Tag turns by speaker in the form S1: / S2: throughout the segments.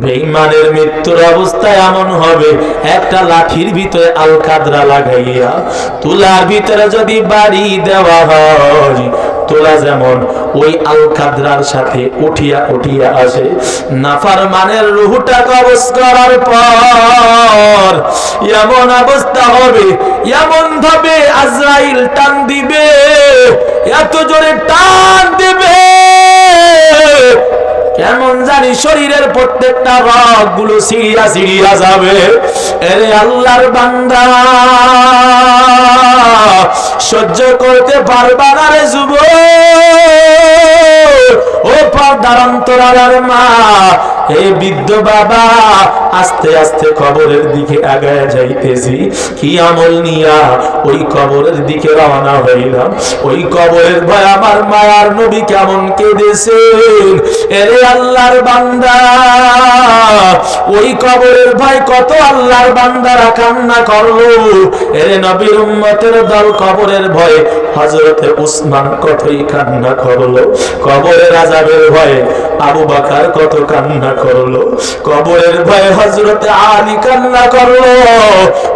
S1: বেঈমানের মৃত্যুর অবস্থা এমন হবে, একটা লাঠির ভিতরে আল কাদরা লাগাইয়া তুলার ভিতরে যদি বাড়ি দেওয়া হয়, তোলা যেমন ওই আল কাদরার সাথে উঠিয়া উঠিয়া আসে। নাফরমানের রূহটা কবজ করার পর এমন অবস্থা হবে, এমন ভাবে আজরাইল টান দিবে, এত জোরে টান দিবে কেমন জানি শরীরের প্রত্যেকটা রগ গুলো সিঁড়িয়া সিঁড়িয়া যাবে। এরে আল্লাহর বান্দা, সহ্য করতে পারবা না রে যুবক, ও পর্দার অন্তরালের মা, হে বৃদ্ধ বাবা, আস্তে আস্তে কবরের দিকে আগায় যাইতেছি। কি আমল নিয়া ওই কবরের দিকে রওনা হইলাম। ওই কবরের ভয় আমার মায়ার নবী কেমন কেঁদেছেন। এরে আল্লাহর বান্দা, ওই কবরের ভয় কত আল্লাহর বান্দারা কান্না করলো। এরে নবীর উম্মতের দল কবরের ভয়ে হযরতে উসমান কতই কান্না করলো। কবরের আযাবের ভয়ে আবু বকর কত কান্না করলো। কবরের ভয়ে হযরতে আলী কান্না করলো।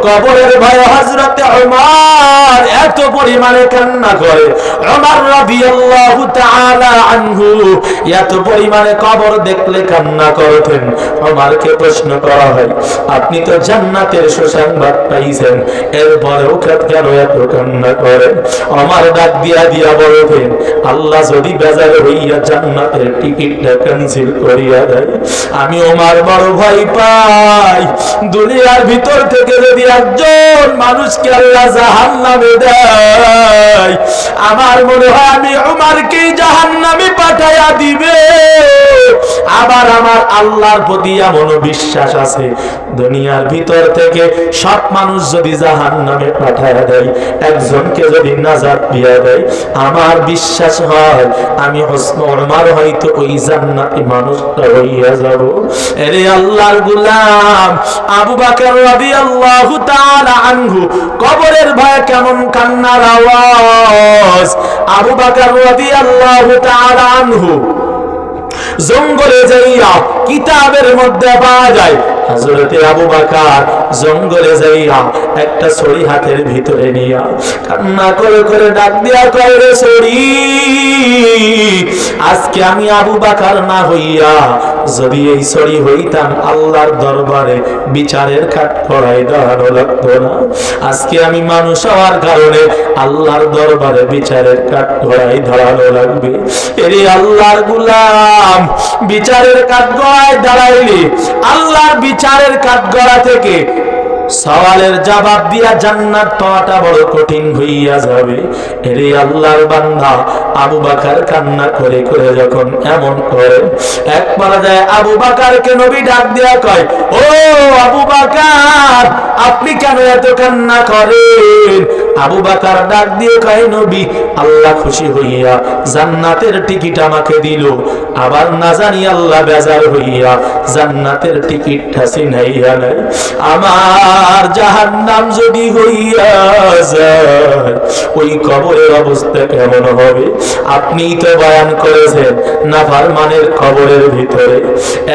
S1: কবরের ভয়ে হযরতে ওমর এত পরিমাণে কান্না করে। ওমর রাদিয়াল্লাহু তাআলা আনহু এত পরিমাণে কবর দেখলে কান্না করতেন। ওমরকে প্রশ্ন করা হয়, আপনি তো জান্নাতের সুসংবাদ পাইছেন, এরপরেও কেন এত কান্না করেন? ওমর ডাক দিয়া দিয়া বলতেন, আল্লাহ যদি বেজার হইয়া জান্নাতের টিকিটটা ক্যান্সেল করিয়া দেয়, আমি ওমর বড় ভয় পাই। দুনিয়ার ভিতর থেকে যদি একজন মানুষকে আল্লাহ জাহান্নামে দেয়, আমার মনে হয় আমি ওমরকেই জাহান্নামে পাঠাইয়া দিবে। আবার আমার আল্লাহর প্রতি এমন বিশ্বাস আছে, দুনিয়ার ভিতর থেকে সব মানুষ যদি জাহান্নামে পাঠাইয়া দেয়, একজনকে যদি নাজাত দিয়া দেয়, আমার বিশ্বাস হয় আমি ওমর হয়তো ওই জান্নাতি মানুষটা হইয়া যাব। এরে আল্লাহর গোলাম আবু বকর রাদিয়াল্লাহু তাআলা আনহু কবরের ভয়ে কেমন কান্নার আওয়াজ। আবু বকর রাদিয়াল্লাহু তাআলা আনহু জঙ্গলে যাইয়া, কিতাবের মধ্যে পাওয়া যায় হযরতে আবু বকর জঙ্গলে যাইয়া একটা ছড়ি হাতের ভিতরে নিয়া কান্না করে করে ডাক দিয়া কয়, রে ছড়ি, আজকে আমি আবু বকর না হইয়া যদি এই ছড়ি হইতাম, আল্লাহর দরবারে বিচারের কাঠ করাই দাঁড়ানো লাগতো না। আজকে আমি মানুষ হওয়ার কারণে আল্লাহর দরবারে বিচারের কাঠ করাই দাঁড়ানো লাগবে। এরে আল্লাহর গোলাম, বিচারের কাঠ গড়ায় দাঁড়াইলে আল্লাহর বিচারের কাঠ গড়া থেকে সওয়ালের জবাব দিয়া জান্নাত পাওয়াটা বড় কঠিন হইয়া যাবে। এরে আল্লাহর বান্দা, আবু বকর কান্না করে করে যখন এমন করে, এক পর্যায়ে আবু বকরকে নবী ডাক দিয়া কয়, ও আবু বকর, আপনি কেন এত কান্না করেন? আবু বকর ডাক দিয়ে কয়, নবী, আল্লাহ খুশি হইয়া জান্নাতের টিকিট আমাকে দিল, আবার না জানি আল্লাহ বেজার হইয়া জান্নাতের টিকিটটা ছিনাইয়া নাই। আমার জাহান্নাম যদি হইয়া যায়, ওই কবরের অবস্থা কেমন হবে? আপনি তো বয়ান করেছেন নাফরমানের কবরের ভিতরে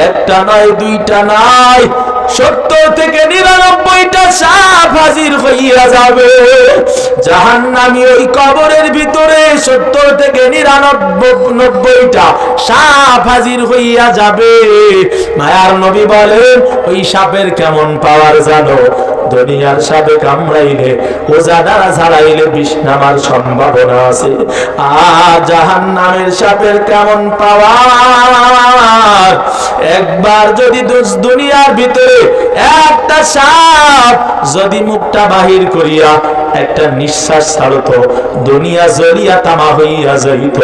S1: একটা নয়, দুইটা নয়, 70 থেকে 99টা সাপ হাজির হইয়া যাবে। জাহান্নামী ওই কবরের ভিতরে 70 থেকে 99টা সাপ হাজির হইয়া যাবে। মায়ার নবী বলেন, ওই সাপের কেমন পাওয়ার জানো? দুনিয়ার সাপে কামড়াইলে, ওজা দ্বারা ছাড়াইলে বিষ নামার সম্ভাবনা আছে। আর জাহান্নামের সাপের কেমন পাওয়ার? একবার যদি দুনিয়ার ভিতরে একটা সাপ যদি মুখটা বাহির করিয়া একটা নিঃশ্বাস ছাড়তো, দুনিয়া জ্বলিয়া তামা হইয়া যাইত,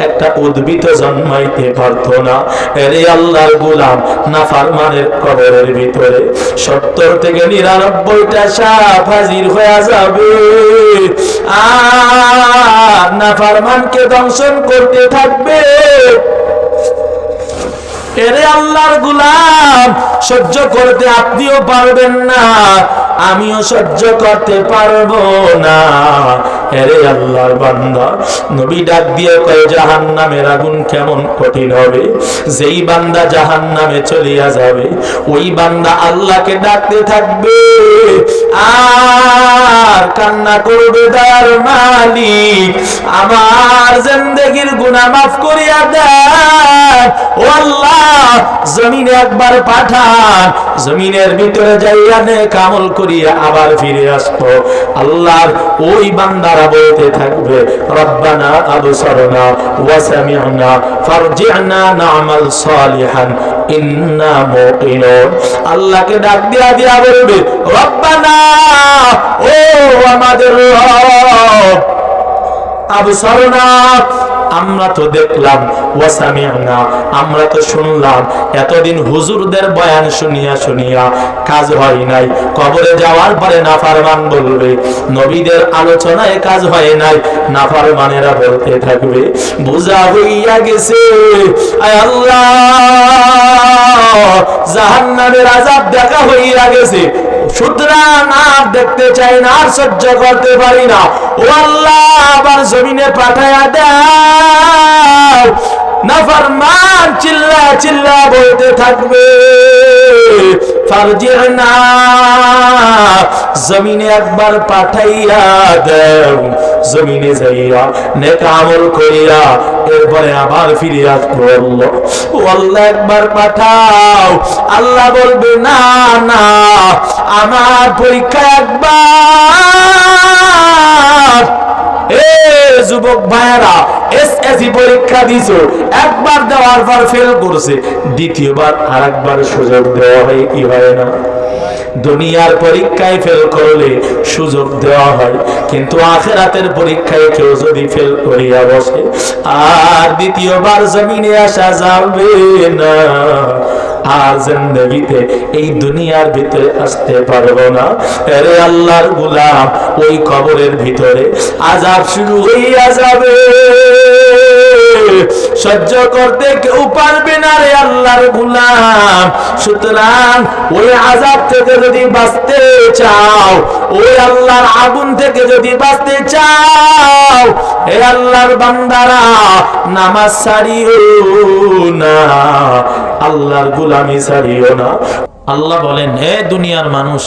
S1: একটা উদ্ভিদ জন্মাইতে পারত না। এরে আল্লাহর গোলাম, নাফরমানের কবরের ভিতরে 70 থেকে 99টা সাপ হাজির হয়ে যাবে। আর নাফরমানকে দংশন করতে থাকবে। এরে আল্লাহর গোলাম, সহ্য করতে আপনিও পারবেন না, আমিও সহ্য করতে পারবো না। আরে আল্লাহর বান্দা, নবী ডাক দিয়ে কয় জাহান্নামের আগুন কেমন কঠিন হবে। যেই বান্দা জাহান্নামে চলিয়া যাবে, ওই বান্দা আল্লাহকে ডাকতে থাকবে আর কান্না করবে, তার মালিক আমার জিন্দেগীর গুনাহ মাফ করিয়া দেন, ও আল্লাহ জমিনে একবার পাঠান, জমিনের ভিতরে যাইয়া নেক আমল করিয়া আবার ফিরে আসবো। আল্লাহর ওই বান্দারা বলতে থাকবে রব্বানা আবসারনা ওয়া সামি'না ফারজি'না না'মাল সালিহান ইন্না মুকিনুন। আল্লাহকে ডাক দিয়া দিয়া বলবে রব্বানা, ও আমাদের রব, আবসারনা আমরা তো দেখলাম, ওয়া সামি'না আমরা তো শুনলাম, এতদিন হুজুরদের বয়ান শুনিয়া শুনিয়া কাজ হয় নাই, কবরে যাওয়ার পরে নাফরমান বলবে, নবীদের আলোচনায় কাজ হয় নাই, নাফরমানেরা বলতে থাকবে বুঝা হইয়া গেছে, আয় আল্লাহ জাহান্নামের আযাব দেখা হইয়া গেছে, সুতরাং আর দেখতে চাই না, আর সহ্য করতে পারি না, ও আল্লাহ আবার জমিনে পাঠায়া দাও। নাফরমান চিল্লা চিল্লা বলতে থাকবে ফারজি'না, জমিনে একবার পাঠাইয়া দাও, জমিনে যাইয়া নেক আমল করিয়া এরপরে আবার ফিরে আসবো। আল্লাহ, ও আল্লাহ একবার পাঠাও। আল্লাহ বলবে না না, আমার পরীক্ষা একবার। এ যুবক ভাইয়েরা, এসএসসি পরীক্ষা দিছো, একবার দেওয়ার পর ফেল করছে, দ্বিতীয়বার আরেকবার সুযোগ দেওয়া হয় কি হয় না? দুনিয়ার পরীক্ষায় ফেল করলে সুযোগ দেওয়া হয়, কিন্তু আখিরাতের পরীক্ষায় কেউ যদি ফেল করিয়া বসে আর দ্বিতীয়বার জমিনে আসা যাবে না, আর জিন্দেগিতে এই দুনিয়ার ভিতরে আসতে পারবো না। আরে আল্লাহর গোলাম, ওই কবরের ভিতরে আযাব শুরু হইয়া যাবে, সহ্য করতে কেউ পারবে না রে আল্লাহর গোলাম। সুতরাং ওই আযাব থেকে যদি বাঁচতে চাও, ওই আল্লাহর আগুন থেকে যদি বাঁচতে চাও, হে আল্লাহর বান্দারা নামাজ ছাড়িও না, আল্লাহর গোলামি ছাড়িও না। আল্লাহ বলেন, হে দুনিয়ার মানুষ,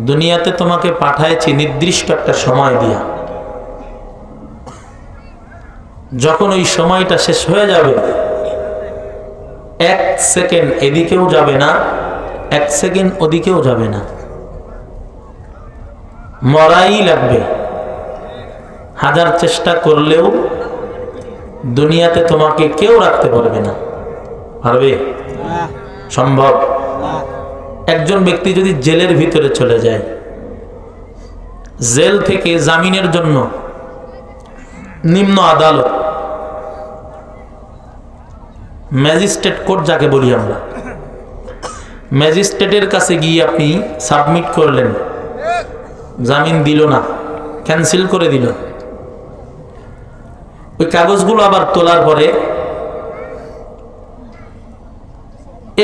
S1: দুনিয়াতে তোমাকে পাঠাইছি নির্দিষ্ট একটা সময় দিয়া, যখন ওই সময়টা শেষ হয়ে যাবে, এক সেকেন্ড এদিকেও যাবে না, এক সেকেন্ড ওদিকেও যাবে না, মরাই লাগবে। হাজার চেষ্টা করলেও দুনিয়াতে তোমাকে কেউ রাখতে পারবে না। পারবে? সম্ভব? একজন ব্যক্তি যদি জেলের ভিতরে চলে যায়, জেল থেকে জামিনের জন্য নিম্ন আদালত, ম্যাজিস্ট্রেট কোর্ট যাকে বলি আমরা, ম্যাজিস্ট্রেটের কাছে গিয়ে আপনি সাবমিট করলেন, জামিন দিল না, ক্যান্সেল করে দিল, ওই কাগজগুলো আবার তোলার পরে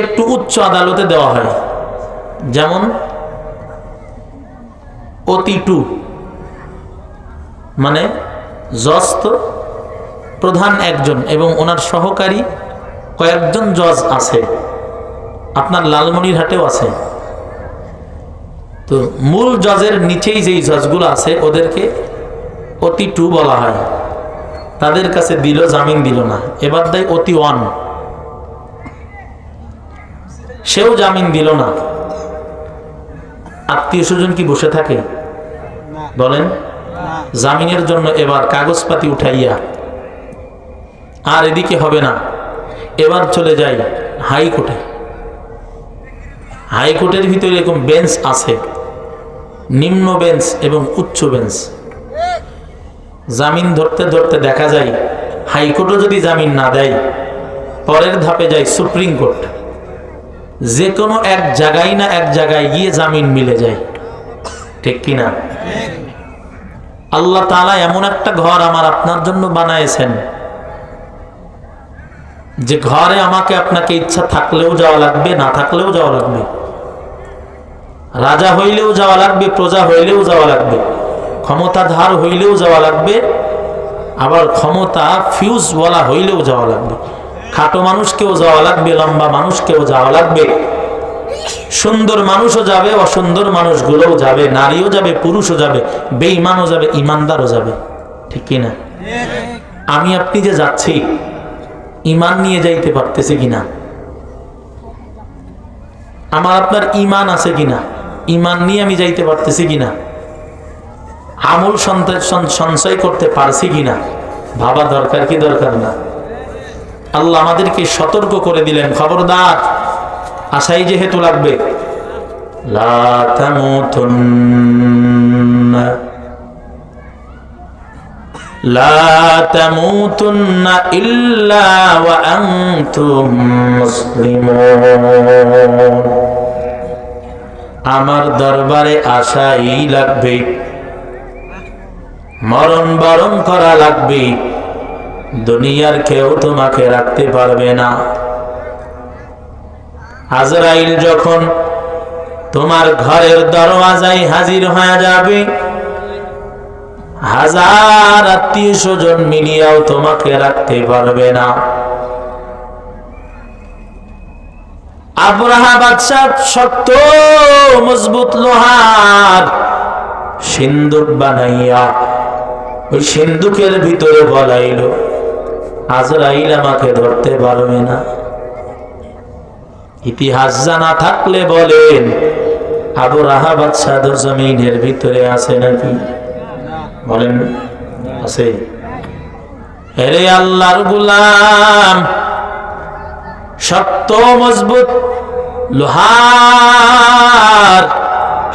S1: একটু উচ্চ আদালতে দেওয়া হয়, যেমন অতি 2, মানে জজ তো প্রধান একজন এবং ওনার সহকারী কয়েকজন জজ আছে, আপনার লালমনিরহাটেও আছে। তো মূল জজের নিচেই যেই জজগুলো আছে ওদেরকে অতি 2 বলা হয়। তাদের কাছে দিল, জামিন দিল না, এবার দেয় অতি 1, সেও জামিন দিল না। আত্মীয় স্বজন কি বসে থাকে? বলেন, জামিনের জন্য এবার কাগজপাতি উঠাইয়া, আর এদিকে হবে না, এবার চলে যায় হাইকোর্টে। হাইকোর্টের ভিতরে এরকম বেঞ্চ আছে, নিম্ন বেঞ্চ এবং উচ্চ বেঞ্চ। জামিন ধরতে ধরতে দেখা যায় হাইকোর্টও যদি জামিন না দেয়, পরের ধাপে যায় সুপ্রিম কোর্ট। যে কোনো এক জায়গায় না এক জায়গায় গিয়ে জামিন মিলে যায়, ঠিক কিনা? আল্লাহ তাআলা এমন একটা ঘর আমার আপনার জন্য বানায়েছেন, যে ঘরে আমাকে আপনাকে ইচ্ছা থাকলেও যাওয়া লাগবে, না থাকলেও যাওয়া লাগবে, রাজা হইলেও যাওয়া লাগবে, প্রজা হইলেও যাওয়া লাগবে, ক্ষমতাধার হইলেও যাওয়া লাগবে, আবার ক্ষমতা ফিউজওয়ালা হইলেও যাওয়া লাগবে। খাটো মানুষকেও যাওয়া লাগবে, লম্বা মানুষকেও যাওয়া লাগবে, সুন্দর মানুষও যাবে, অসুন্দর মানুষগুলোও যাবে, নারীও যাবে, পুরুষও যাবে, বেঈমানও যাবে, ইমানদারও যাবে। ঠিক কিনা? আমি আপনি যে যাচ্ছি, ইমান নিয়ে যাইতে পারতেছি কিনা? আমার আপনার ইমান আছে কিনা? ইমান নিয়ে আমি যাইতে পারতেছি কিনা? আমল সঞ্চয় করতে পারছি কিনা ভাবা দরকার কি দরকার না? আল্লাহ আমাদেরকে সতর্ক করে দিলেন, খবরদার, আশাই যেহেতু লাগবে, লা তামুতুন্না ইল্লা ওয়া আনতুম মুসলিমুন। আমার দরবারে আশাই লাগবে, মরণ বরণ করা লাগবে, দুনিয়ার কেউ তোমাকে রাখতে পারবে না। আজরাইল যখন তোমার ঘরের দরওয়াজায় হাজির হয়ে যাবে, হাজার আত্মীয় স্বজন মিলিয়াও তোমাকে রাখতে পারবে না। আবরাহা বাদশাহ শক্ত মজবুত লোহার সিন্দুক বানাইয়া ওই সিন্দুকের ভিতরে বলাইল, আজরাইল আমাকে ধরতে পারবে না। ইতিহাস জানা থাকলে বলেন, আবরাহা বাদশাহ জমিনের ভিতরে আছে নাকি? বলেন আছে? এরে আল্লাহর গোলাম, শক্ত মজবুত লোহার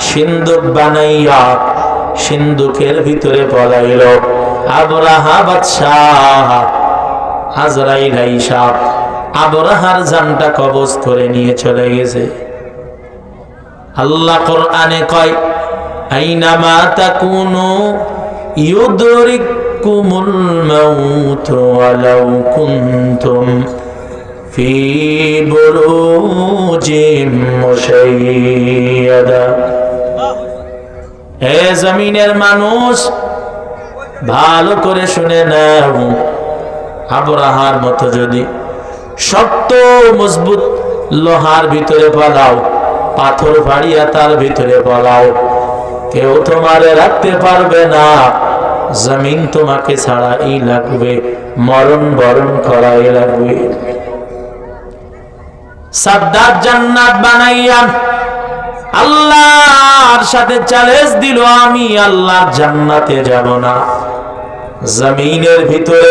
S1: সিন্দুক বানাইয়া সিন্দুকের ভিতরে পলাইল আবরাহা বাদশাহ। আজরাইল আইসা আবরাহার জানটা কবজ করে নিয়ে চলে গেছে। আল্লাহ কোরআনে কয়, আইনামা তাকুনু ইউদরিকুমুল মাউত ওয়ালাউ কুনতুম ফি বুরুজিম মুশাইয়াদা। হে জমিনের মানুষ, ভালো করে শুনে নাও, আবরাহার মতো যদি শক্ত মজবুত লোহার ভিতরে পালাও, পাথর ফাড়িয়া তার ভিতরে পালাও, কেউ তোমারে রাখতে পারবে না। জমিন তোমাকে ছাড়াই লাগবে, মরণ বরণ করাই লাগবে। সাদ্দাত জান্নাত বানাইয়া আল্লাহর সাথে চ্যালেঞ্জ দিল, আমি আল্লাহর জান্নাতে যাব না। জমিনের ভিতরে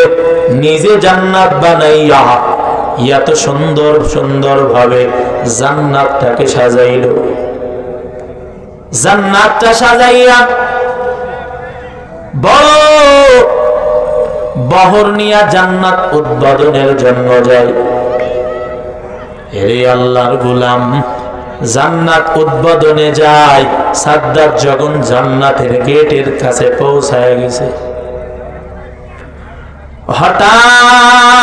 S1: নিজে জান্নাত বানাইয়া এত সুন্দর সুন্দর ভাবে জান্নাতটাকে সাজাইল। জান্নাতটা সাজাইয়া বড় বহর নিয়া জান্নাত উদ্বোধনের জন্য যায়। এরে আল্লাহর গোলাম, জান্নাত উদ্বোধনে যায়। সাদ্দাত যখন জান্নাতের গেটের কাছে পৌঁছায় গেছে,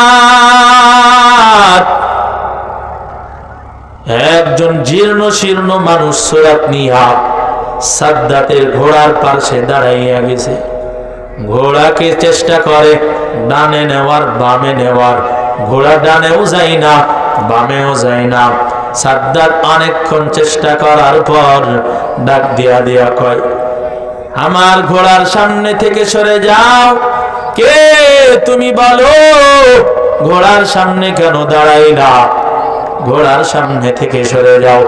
S1: হঠাৎ একজন জীর্ণ শীর্ণ মানুষ সুরাত নিয়া সাদ্দাতের ঘোড়ার পাশে দাঁড়াইয়া গেছে। ঘোড়াকে চেষ্টা করে ডানে নেওয়ার, বামে নেওয়ার, ঘোড়া ডানেও যায় না, বামেও যায় না। সাদ্দাত অনেকক্ষণ চেষ্টা করার পর ডাক দিয়া দিয়া কয়, আমার ঘোড়ার সামনে থেকে সরে যাও। কে তুমি বলো? ঘোড়ার সামনে কেন দাঁড়াইলা? ঘোড়ার সামনে থেকে সরে যাও।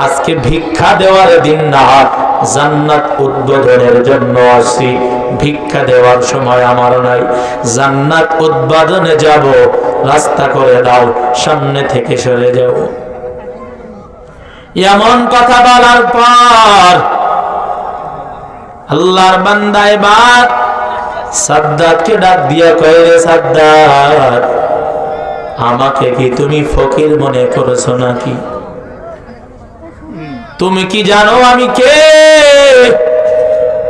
S1: আজকে ভিক্ষা দেওয়ার দিন না, জান্নাত উদ্বোধনের জন্য আসি। ভিক্ষা দেওয়ার সময় আমার নাই, জান্নাত উদ্বোধনে যাব, রাস্তা করে দাও, সামনে থেকে সরে যাও। এমন কথা বলার পর আল্লাহর বান্দা এবার সাদ্দাতকে ডাক দিয়া কয়, রে সাদ্দাত, আমাকে কি তুমি ফকির মনে করেছো নাকি? তুমি কি জানো আমি কে?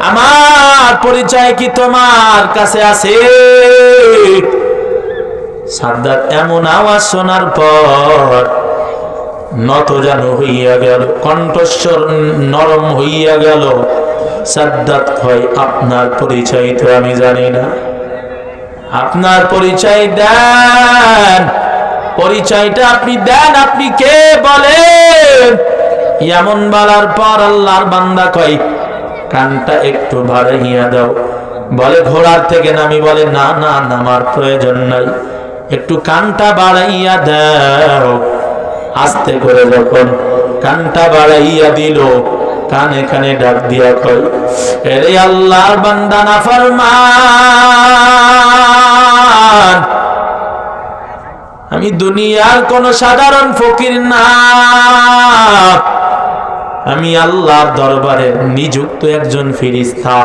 S1: আমার পরিচয় কি তোমার কাছে আছে? সাদ্দাত এমন আওয়াজ শোনার পর নত যেন হইয়া গেল, কণ্ঠস্বর নরম হইয়া গেল। সাদ্দাত কয় আপনার পরিচয় তো আমি জানি না, আপনার পরিচয় দেন, পরিচয়টা আপনি দেন, আপনি কে বলেন। এমন বলার পর আল্লাহর বান্দা কয় কানটা একটু বাড়াইয়া দাও। বলে ঘোড়ার থেকে নামি, বলে না না নামার প্রয়োজন নাই, একটু কানটা বাড়াইয়া দাও। আস্তে করে যখন কানটা বাড়াইয়া দিল, কানে কানে ডাক দিয়া কয় এরে আল্লাহর বান্দা নাফরমান, আমি দুনিয়ার কোন সাধারণ ফকির না, আমি আল্লাহর দরবারে নিযুক্ত একজন ফেরেশতা।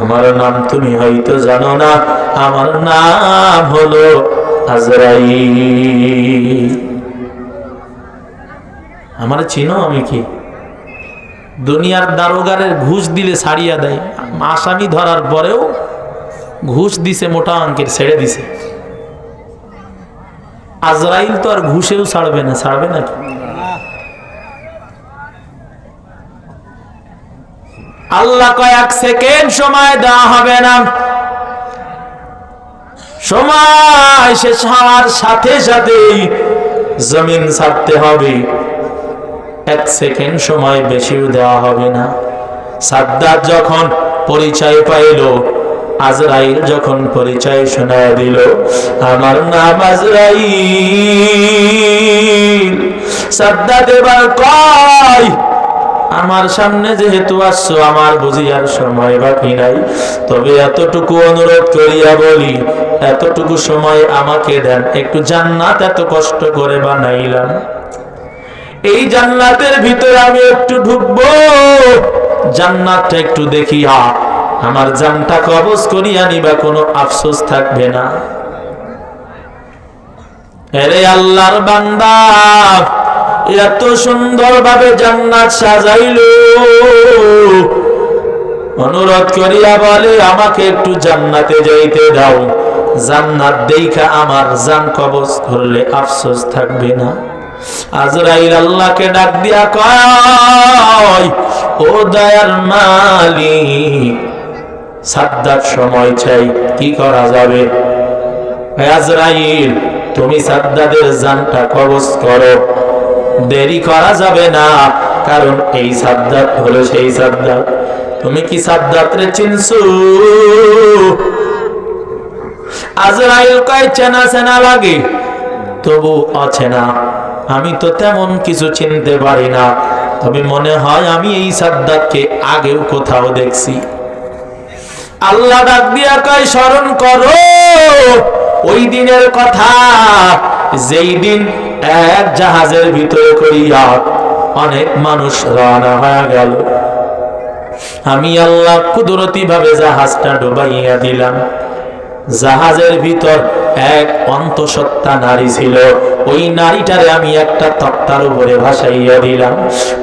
S1: আমার নাম তুমি হয়তো জানো না, আমার নাম হলো আজরাইল। আমার চিনো আমি কি? দুনিয়ার দারোগারের ঘুষ দিলে ছাড়িয়া দেয়, আসামি ধরার পরেও ঘুষ দিছে, মোটা অঙ্কের ছেড়ে দিছে। আজরাইল তো আর ঘুষেও ছাড়বে না, ছাড়বে নাকি? আল্লাহ কয়েক সেকেন্ড সময় দেওয়া হবে না, সময় শেষ হওয়ার সাথে সাথেই জমিন ছাড়তে হবে, এক সেকেন্ড সময় বেশিও দেওয়া হবে না। সাদ্দাত যখন পরিচয় পাইল, আজরাইল যখন পরিচয় শোনায় দিল, আমার নাম আজরাইল। সাদ্দাত এবার কয় আমার সামনে যেহেতু আসছো, আমার বুঝি আর সময় বাকি নাই, তবে এতটুকু অনুরোধ করিয়া বলি, এতটুকু সময় আমাকে দেন, একটু জান্নাত এত কষ্ট করে বানাইলাম, এই জান্নাতের ভিতরে আমি একটু ঢুকবো, জান্নাতটা একটু দেখিয়া আমার জানটা কবজ করিয়া নিবা, কোনো আফসোস থাকবে না। এরে আল্লাহর বান্দা, এত সুন্দর ভাবে জান্নাত সাজাইল, অনুরোধ করিয়া বলে আমাকে একটু জান্নাতে যাইতে দাও, জান্নাত দেইখা আমার জান কবজ করলে আফসোস থাকবে না। আজরাইল আল্লাহকে ডাক দিয়া কয় ও দয়ার মালিক, সাদ্দাত সময় চাই, কি করা যাবে? আজরাইল তুমি সাদ্দাতের জানটা কবজ করো, দেরি করা যাবে না, কারণ এই সাদ্দাত হলো সেই সাদ্দাত। তুমি কি সাদ্দাত রে চিনছো? আজরাইল কয় চেনা চেনা লাগে, তবু অচেনা, আমি তো তেমন কিছু চিনতে পারি না, তবে মনে হয় আমি এই সাদ্দাতকে আগেও কোথাও দেখছি। আল্লাহ ডাক দিয়া কয় স্মরণ করো ওই দিনের কথা, যেই দিন এক জাহাজের ভিতরে করিয়া অনেক মানুষ রওনা হয়ে গেল, আমি আল্লাহ কুদরতি ভাবে জাহাজটা ডুবাইয়া দিলাম। জাহাজের ভিতর এক অন্তঃসত্ত্বা নারী ছিল, ওই নারীটারে আমি একটা তক্তার উপরে ভাসাইয়া দিলাম।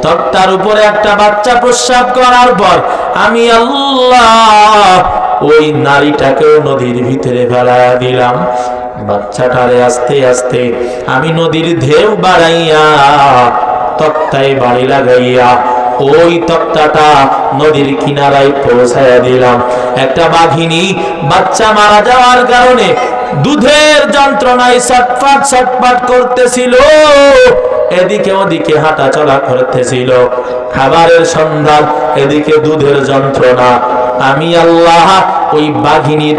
S1: তক্তার উপরে একটা বাচ্চা প্রস্রাব করার পর আমি আল্লাহ ওই নারীটাকেও নদীর ভিতরে ফেলাইয়া দিলাম। বাচ্চাটারে আস্তে আস্তে আমি নদীর ঢেউ বাড়াইয়া তক্তায় বাড়ি লাগাইয়া ওই তক্তাটা নদীর কিনারায় পৌঁছাইয়া দিলাম। একটা বাঘিনী বাচ্চা মারা যাওয়ার কারণে দুধের যন্ত্রণায় ছটফট ছটফট করতেছিল, এদিকে ওদিকে হাঁটা চলা করতেছিল, খাবারের সন্ধান, এদিকে দুধের যন্ত্রণা। আমি আল্লাহ ওই বাঘিনীর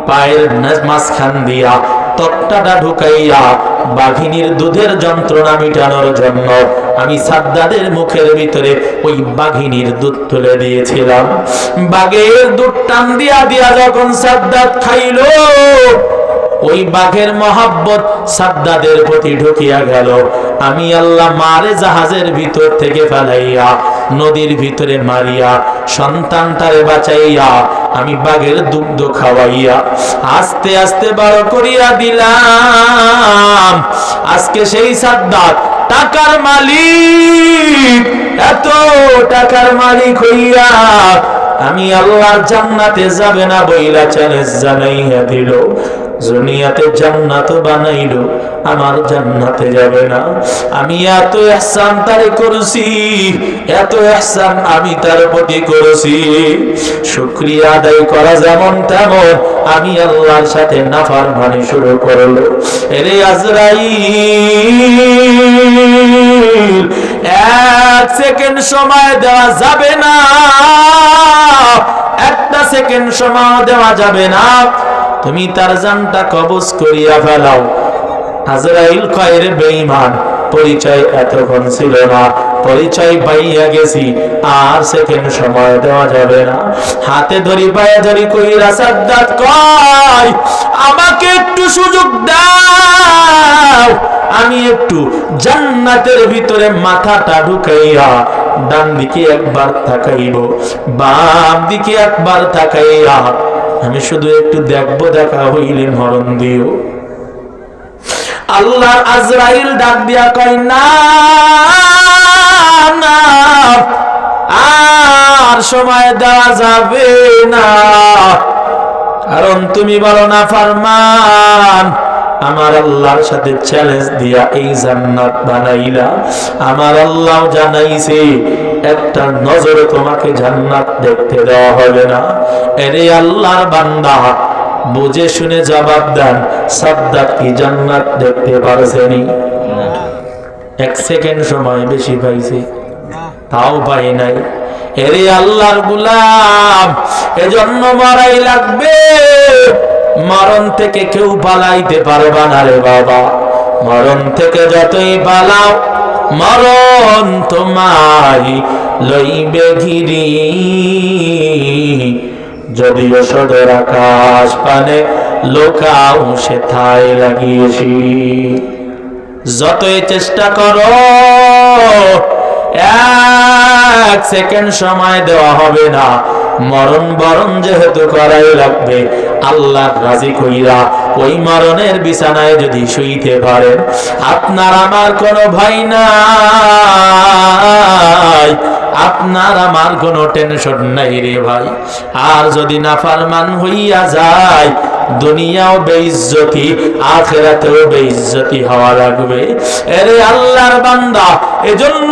S1: পায়ের মাঝখান দিয়া তক্তাটা ঢুকাইয়া বাঘিনীর দুধের যন্ত্রণা মিটানোর জন্য আমি সাদ্দাতের মুখের ভিতরে ওই বাঘিনীর দুধ তুলে দিয়েছিলাম। বাঘের দুধ টান দিয়া দিয়া যখন সাদ্দাত খাইল, ওই বাঘের মহাব্বত সাদ্দাতের প্রতি ঢুকিয়া গেল। আমি আল্লাহ মারে জাহাজের ভিতর থেকে ফেলাইয়া নদীর ভিতরে মারিয়া সন্তানটারে বাঁচাইয়া আমি বাঘের দুগ্ধ খাওয়াইয়া আস্তে আস্তে বড় করিয়া দিলাম। আজকে সেই সাদ্দাত টাকার মালিক, এত টাকার মালিক হইয়া আমি আল্লাহর জান্নাতে যাবে না বইলা চ্যালেঞ্জ জানাইয়া দিল। দুনিয়াতে জান্নাত বানাইলো, আমার জান্নাতে যাবে না। আমি এত ইহসান তারে করেছি, এত ইহসান আমি তার প্রতি করেছি, শুকরিয়া আদায় করা যেমন তেমন আমি আল্লাহর সাথে নাফরমানি শুরু করলো। এরে আজরাইল, এক সেকেন্ড সময় দেওয়া যাবে না, একটা সেকেন্ড সময় দেওয়া যাবে না, তুমি তার জানটা কবজ করিয়া ফেলাও। আজরাইল কয়, রে বেঈমান, পরিচয় এতক্ষণ ছিল না, পরিচয় পাইয়া গেছি, আর সেকেন্ড সময় দেওয়া যাবে না। হাতে ধরি পায়ে ধরি কইরা সাদ্দাত কয়, আমাকে একটু সুযোগ দাও, আমি একটু জান্নাতের ভিতরে মাথাটা ঢুকাইয়া ডান দিকে একবার তাকাইব, বাম দিকে একবার তাকাইয়া আমি শুধু একটু দেখবো, দেখা হইলে মরণ দিও। আল্লাহর আজরাইল ডাক দিয়া কয়, না না, আর সময় দেওয়া যাবে না, কারণ তুমি বলো না ফরমান, আমার আল্লাহর সাথে চ্যালেঞ্জ দিয়া এই জান্নাত বানাইলা, আমার আল্লাহ জানাইছে একটা নজরে তোমাকে জান্নাত দেখতে দেওয়া হবে না। এরে আল্লাহর বান্দা, বুঝে শুনে জবাব দেন, সাদ্দাত কি জান্নাত দেখতে পারছেনি? এক সেকেন্ড সময় বেশি পাইছে, তাও পাই নাই। এরে আল্লাহর গোলাম, এজন্য মরাই লাগবে, মরণ থেকে কেউ পালাইতে পারবা না রে বাবা, মরণ থেকে যতই পালাও মরণ তোমায় লইবে ঘিরি। যদিও সদর আকাশ পানে লোকাও সেথায় লাগিয়েছি, যতই চেষ্টা করো এক সেকেন্ড সময় দেওয়া হবে না, মরণ বরণ যেহেতু করাই লাগবে, আল্লাহ রাজি কইরা ওই মরণের বিছানায় যদি শুইতে পারেন, আপনার আমার কোনো ভয় নাই, আপনার আমার কোনো টেনশন নাই রে ভাই। আর যদি নাফরমান হইয়া যায়, দুনিয়াও বেইজ্জতি, আখিরাতেও বেইজ্জতি হওয়া লাগবে। এরে আল্লাহর বান্দা, এজন্য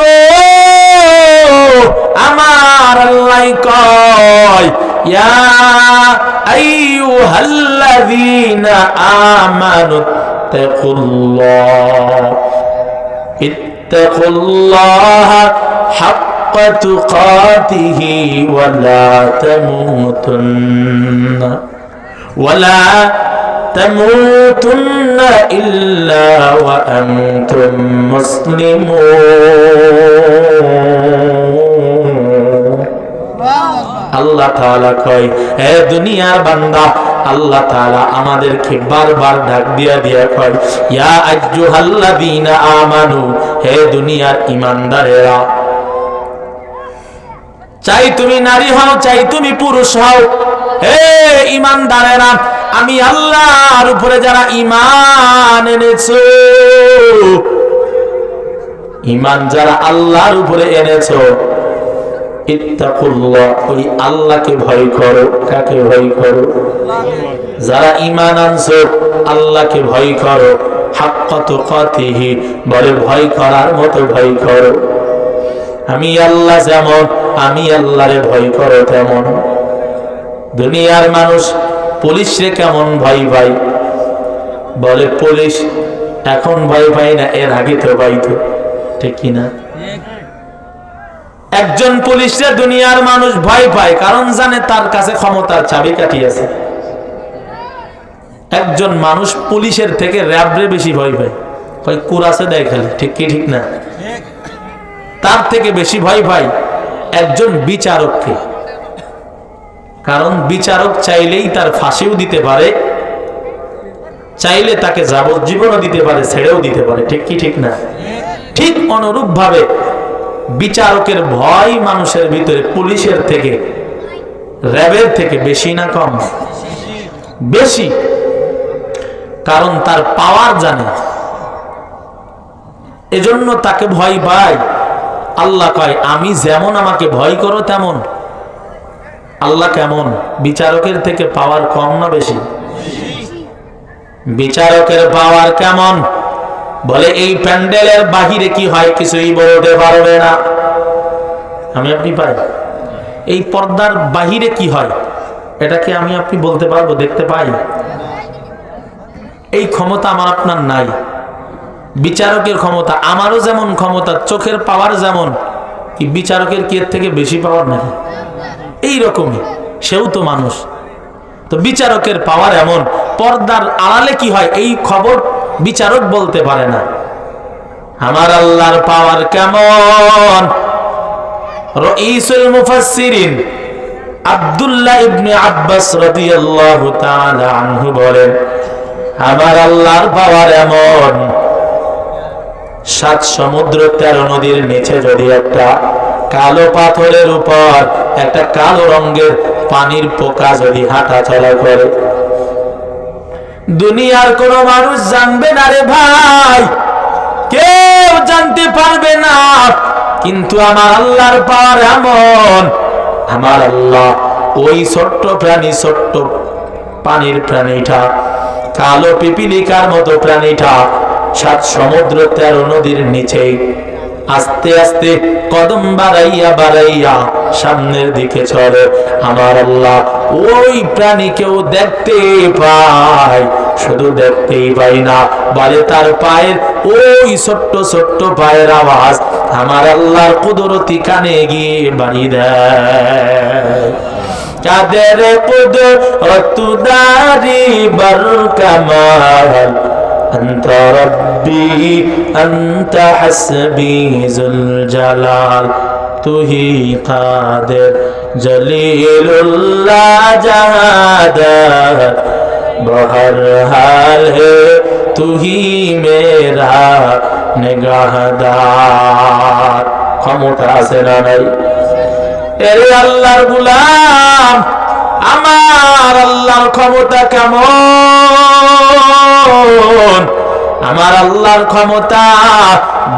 S1: আমার আল্লাহ কয়, ইয়া আইয়ুহাল্লাযীনা আমানু ইত্তাকুল্লাহা হাক্কা তুকাতিহি ওয়ালা তামুতুন্না ইল্লা ওয়া আনতুম মুসলিমুন। আল্লাহ তাআলা কয়, হে দুনিয়ার বান্দা, আল্লাহ তাআলা আমাদেরকে বারবার ডাক দিয়া দিয়া কয়, ইয়া আইয়ুহাল্লাযীনা আমানু, হে দুনিয়ার ঈমানদারেরা, চাই তুমি নারী হও, চাই তুমি পুরুষ হও, হে ঈমানদারেরা, আমি আল্লাহর উপরে যারা ঈমান এনেছো, ঈমান যারা আল্লাহর উপরে এনেছো, ইত্তাকুল্লাহ, ওই আল্লাহকে ভয় করো। কাকে ভয় করো? যারা ঈমান আনছো আল্লাহকে ভয় করো, হাক্কা তুকাতিহি, বলে ভয় করার মতো ভয় করো। আমি আল্লাহ যেমন, আমি আল্লাহরে ভয় করো তেমন। দুনিয়ার মানুষ পুলিশে কেমন ভয় পাই? বলে পুলিশ এখন ভয় পাই না, এর আগে তো পাইতো, ঠিক কিনা? একজন পুলিশে দুনিয়ার মানুষ ভয় পায়, কারণ জানে তার কাছে ক্ষমতার চাবিকাঠি আছে। একজন মানুষ পুলিশের থেকে র্যাবরে বেশি ভয় পায়, কই কুরাসে দেয় খালি, ঠিক কি ঠিক না? তার থেকে বেশি ভয় পায় একজন বিচারককে, কারণ বিচারক চাইলেই তার ফাঁসিও দিতে পারে, চাইলে তাকে যাবজ্জীবনও দিতে পারে, ছেড়েও দিতে পারে, ঠিক কি ঠিক না? ঠিক অনুরূপ ভাবে বিচারকের ভয় মানুষের ভিতরে পুলিশের থেকে, র্যাবের থেকে বেশি না কম? বেশি, কারণ তার পাওয়ার জানে, এজন্য তাকে ভয় পায়। আল্লাহ কয়, আমি যেমন আমাকে ভয় করো তেমন। আল্লাহ কেমন? বিচারকের থেকে পাওয়ার কম না বেশি? বিচারকের পাওয়ার কেমন? বলে এই প্যান্ডেলের বাহিরে কি হয় কিছুই বলতে পারবে না। আমি আপনি পাই এই পর্দার বাহিরে কি হয় এটা কি আমি আপনি বলতে পারবো, দেখতে পাই? এই ক্ষমতা আমার আপনার নাই। বিচারকের ক্ষমতা আমারও যেমন ক্ষমতা, চোখের পাওয়ার যেমন, কি বিচারকের কি এর থেকে বেশি পাওয়ার নাকি? এইরকমই, সেও তো মানুষ। তো বিচারকের পাওয়ার এমন, পর্দার আড়ালে কি হয় এই খবর বিচারক বলতে পারে না। আমার আল্লাহর পাওয়ার কেমন? রাইসুল মুফাসসিরিন আব্দুল্লাহ ইবনে আব্বাস রাদিয়াল্লাহু তাআলা আনহু বলেন, আমার আল্লাহর পাওয়ার এমন, 7 সমুদ্র 13 নদীর নিচে যদি একটা কালো পাথরের উপর একটা কালো রঙের পানির পোকা যদি হাঁটা চলা করে, দুনিয়ার কোন মানুষ জানবে না রে ভাই, কেউ জানতে পারবে না। কিন্তু আমার আল্লাহর পাওয়ার এমন, আমার আল্লাহ ওই ছোট্ট প্রাণী, ছোট্ট পানির প্রাণীটা, কালো পিপিলিকার মতো প্রাণীটা 7 সমুদ্র 13 নদীর নিচে আস্তে আস্তে কদম বাড়াইয়া বাড়াইয়া সামনের দিকে চলে। আমার আল্লাহ ওই প্রাণীকেও দেখতে পায়, শুধু দেখতেই পাই না, বলে তার পায়ের ওই ছোট্ট ছোট্ট পায়ের আওয়াজ আমার আল্লাহর কুদরতি কানে গিয়ে বাড়ি দেয়। কাদের কুদরত দারি বর কামাল, أنت ربي أنت حسبي ذو الجلال, तू ही قادर जलीलुल्लाह जहादत, बहर हाल है तू ही मेरा निगाहदार। ক্ষমতা আছে না নাই? এরে আল্লাহর গোলাম, আমার আল্লাহর ক্ষমতা কেমন? আমার আল্লাহর ক্ষমতা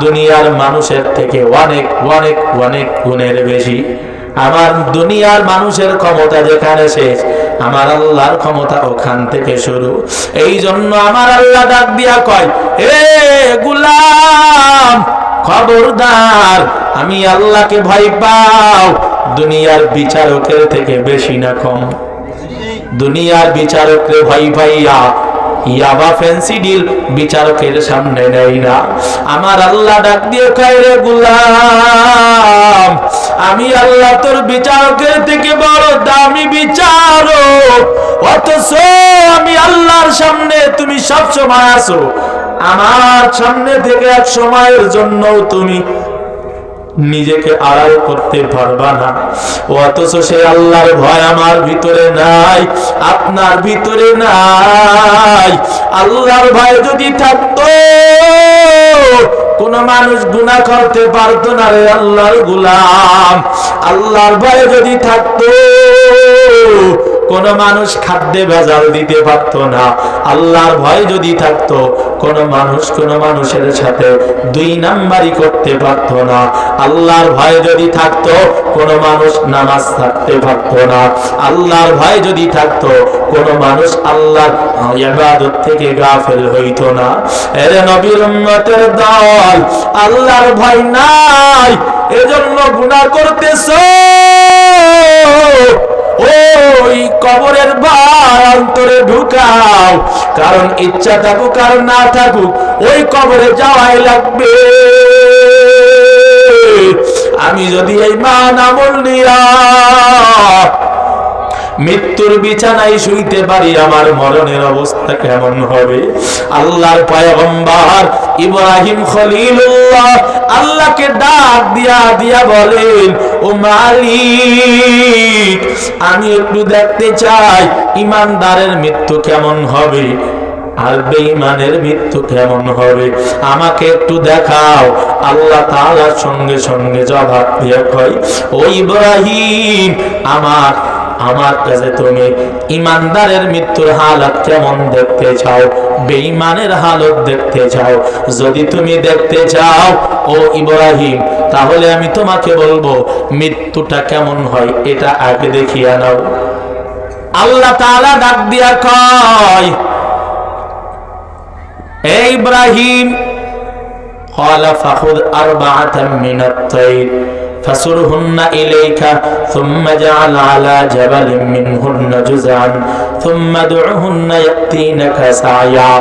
S1: দুনিয়ার মানুষের থেকে অনেক অনেক অনেক গুণের বেশি। আমার দুনিয়ার মানুষের ক্ষমতা যেখানে শেষ, আমার আল্লাহর ক্ষমতা ওখান থেকে শুরু। এই জন্য আমার আল্লাহ ডাক দিয়া কয়, হে গোলাম খবরদার, আমি আল্লাহকে ভয় পাও। দুনিয়ার বিচারকের থেকে বেশি না কম? দুনিয়ার বিচারককে ভয় পাইয়া ইয়াবা ফ্যান্সি ডিল বিচারকের সামনে নেই না। আমার আল্লাহ ডাক দিয়ে কয়, রে গোলাম, আমি আল্লাহ তোর বিচারকের থেকে বড় দামি বিচারক, অথচ আমি আল্লাহর সামনে তুমি সব সময় আছো। আমার সামনে থেকে এক সময়ের জন্য তুমি নিজেকে আড়াল করতে পারবা না, অথচ সে আল্লাহর ভয় আমার ভিতরে নাই, আপনার ভিতরে নাই। আল্লাহর ভয় যদি থাকতো কোন মানুষ গুনাহ করতে পারতো না রে আল্লাহর গোলাম। আল্লাহর ভয় যদি থাকতো কোন মানুষ খাদ্যে ভেজাল দিতে পারতো না। আল্লাহর ভয় যদি থাকতো কোন মানুষ কোন মানুষের সাথে 2 নাম্বারি করতে পারতো না। আল্লাহর ভয় যদি থাকতো কোন মানুষ নামাজ ছাড়তে পারতো না। আল্লাহর ভয় যদি থাকতো কোন মানুষ আল্লাহর ইবাদত থেকে গাফিল হইতো না। এরে নবীর উম্মতের দল, আল্লাহর ভয় নাই, এজন্য গুনাহ করতেছো। ওই কবরের ভয় অন্তরে ঢুকাও, কারণ ইচ্ছা থাকুক আর না থাকুক ওই কবরে যাওয়াই লাগবে। আমি যদি এই মান আমল নিয়া মৃত্যুর বিছানায় শুইতে পারি, আমার মরণের অবস্থা কেমন হবে? আল্লাহর পয়গম্বর ইব্রাহিম খলিলুল্লাহ আল্লাহকে ডাক দিয়া দিয়া বলেন, ও মালিক, আমি একটু দেখতে চাই ইমানদারের মৃত্যু কেমন হবে আর বেঈমানের মৃত্যু কেমন হবে, আমাকে একটু দেখাও। আল্লাহ তাআলার সঙ্গে সঙ্গে জবাব দিয়ে কয়, ও ইব্রাহিম, আমার কাছে তুমি ইমানদারের মৃত্যুর হালত কেমন দেখতে চাও, বেঈমানের হালত দেখতে চাও? যদি তুমি দেখতে চাও ও ইব্রাহিম, তাহলে আমি তোমাকে বলবো মৃত্যুটা কেমন হয় এটা আগে দেখিয়ে নাও। আল্লাহ তাআলা ডাক দিয়া কয়, হে ইব্রাহিম, ক্বালা ফাখুয আরবাআতাম মিনাত তাইর فسرهن إليك ثم اجعل على جبل منهن جزعا ثم ادعهن يأتينك سعيا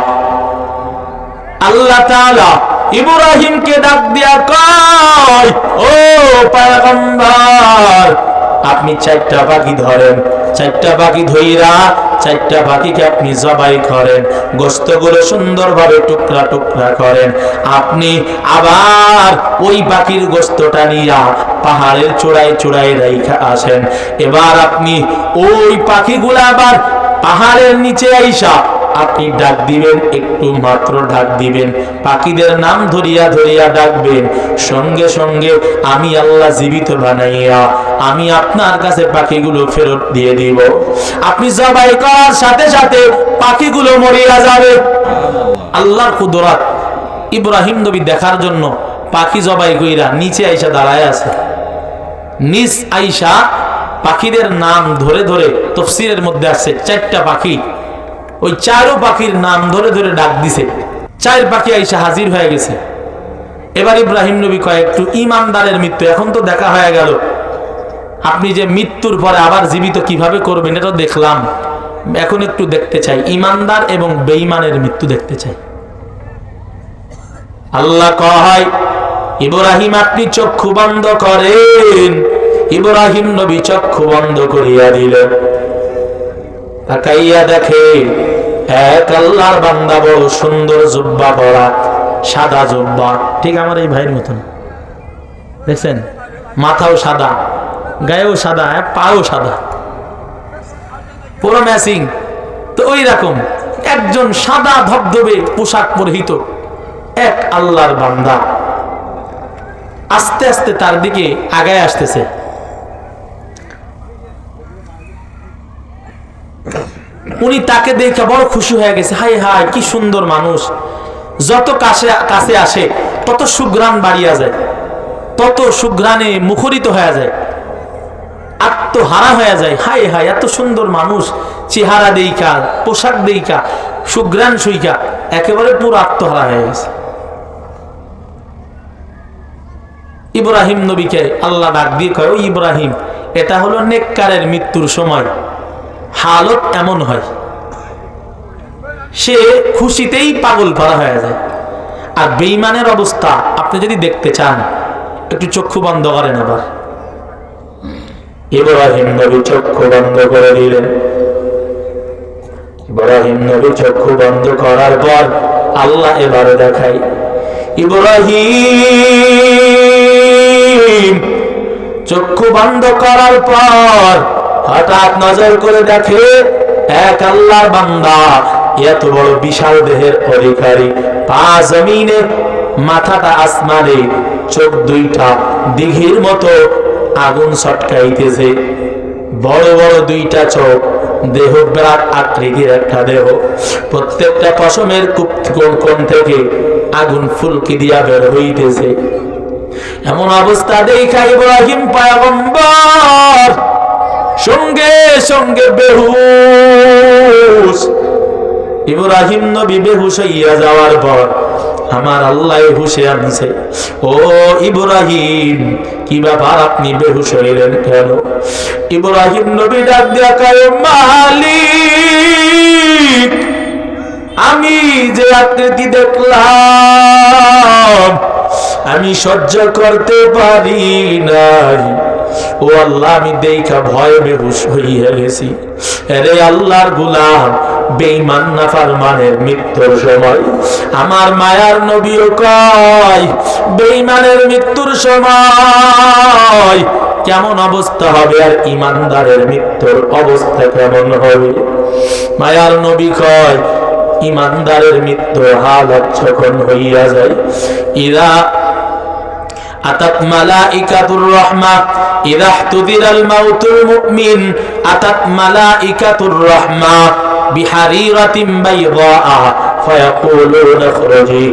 S1: আল্লাহ তাআলা ইব্রাহিমকে ডাক দিয়া কয়, ও পয়গম্বর, আপনি 4টা পাখি ধরেন, 4টা পাখি ধইরা 4টা পাখিকে আপনি জবাই করেন, গোশতগুলো সুন্দরভাবে টুকরা টুকরা করেন। আপনি আবার ওই পাখির গোশতটা নিয়া পাহাড়ের চূড়ায় চূড়ায় রাইখা আসেন। এবার আপনি ওই পাখিগুলো আবার পাহাড়ের নিচে আইসা আপনি ডাক দিবেন, একটু মাত্র ডাক দিবেন, পাখিদের নাম ধরিয়া ধরিয়া ডাকবেন। সঙ্গে সঙ্গে আমি আল্লাহ জীবিত বানাইয়া আমি আপনার কাছে পাখিগুলো ফেরত দিয়ে দিব। আপনি জবাই করার সাথে সাথে পাখিগুলো মরিয়া যাবে। আল্লাহর কুদরত ইব্রাহিম নবী দেখার জন্য পাখি জবাই কইরা নিচে আইসা দাঁড়ায় আছে। নিচ আইসা পাখিদের নাম ধরে ধরে, তাফসীরের মধ্যে আছে 4টা পাখি, ওই 4 পাখির নাম ধরে ধরে ডাক দিছে। 4 পাখি আইসা হাজির হয়ে গেছে। এবার ইব্রাহিম নবী কয়, একটু ইমানদারের মৃত্যু এখন তো দেখা হয়ে গেল, আপনি যে মৃত্যুর পরে আবার জীবিত কিভাবে করবেন এটা দেখলাম, এখন একটু দেখতে চাই, ইমানদার এবং বেঈমানের মৃত্যু দেখতে চাই। আল্লাহ কয়, ইব্রাহিম আপনি চক্ষু বন্ধ করেন। ইব্রাহিম নবী চক্ষু বন্ধ করিয়া দিলেন। তাকাইয়া দেখে এক আল্লাহর বান্দা, বড় সুন্দর জুব্বা পরা, সাদা জুব্বা, ঠিক আমার এই ভাইয়ের মতন, দেখছেন, মাথাও সাদা, গায়েও সাদা, পাও সাদা, পুরো ম্যাচিং। তো ওই রকম একজন সাদা ধবধবে পোশাক পরিহিত এক আল্লাহর বান্দা আস্তে আস্তে তার দিকে আগায় আসতেছে। উনি তাকে দেখে বড় খুশি হয়ে গেছে, হাই হাই কি সুন্দর মানুষ। যত কাছে আসে তত সুঘ্রাণ বাড়িয়া যায়, তত সুঘ্রাণে মুখরিত হয়ে যায়, আত্মহারা হয়ে যায়। হাই হাই এত সুন্দর মানুষ, চেহারা দেইকা, পোশাক দেইকা, সুঘ্রাণ সুইকা একেবারে পুরো আত্মহারা হয়ে গেছে। ইব্রাহিম নবীকে আল্লাহ ডাক দিয়ে কয়, ও ইব্রাহিম, এটা হলো নেককারের মৃত্যুর সময়, হালত এমন হয়, সে খুশিতেই পাগল ভরা হয়ে যায়। আর বেঈমানের অবস্থা আপনি যদি দেখতে চান একটু চক্ষু বন্ধ করেন। আবার ইব্রাহিম নবী চক্ষু বন্ধ করে দিলেন। ইব্রাহিম নবী চক্ষু বন্ধ করার পর আল্লাহ এবারে দেখাই, ইব্রাহিম চক্ষু বন্ধ করার পর হঠাৎ নজর করে দেখে এক আল্লাহর বান্দা, এত বড় বিশাল দেহের অধিকারী, পা জমিনে, মাথাটা আসমানে, চোখ 2টা দিঘির মতো আগুন ছটকাইতেছে, বড় বড় 2টা চোখ, দেহ বিরাট আকৃতির একটা দেহ, প্রত্যেকটা পশমের কোণ থেকে আগুন ফুলকি দিয়া বের হইতেছে। এমন অবস্থা দেখা ইব্রাহিম পয়গম্বর সঙ্গে সঙ্গে বেহুশ। ইব্রাহিম নবী বেহুশ হইয়া যাওয়ার পর আমার আল্লাহ হুশে আনছে। ও ইব্রাহিম, কি ব্যাপার, আপনি বেহুশ হইলেন কেন? ইব্রাহিম নবী ডাক দিয়া কয়, মালিক, আমি যে আকৃতি দেখলাম আমি সহ্য করতে পারি নাই। ও আল্লাহ, আমি দেখা ভয় বেহুশ হইয়া গেছি। আরে আল্লাহর গোলাম, বেঈমান নাফরমানের মৃত্যুর সময় আমার মায়ার নবীও কয়, বেঈমানের মৃত্যুর সময় কেমন অবস্থা হবে আর ইমানদারের মৃত্যুর অবস্থা কেমন হবে। মায়ার নবী কয়, ইমানদারের মৃত্যুর হালত যখন হইয়া যায়, ইরা আতাত মালাইকাতুর রাহমা, ইযা ইহতুদিরাল মাউতুল মুমিন আতাত মালাইকাতুর রাহমা বিহারিরাতিন বাইদা ফায়াকুলুনা খুরুজি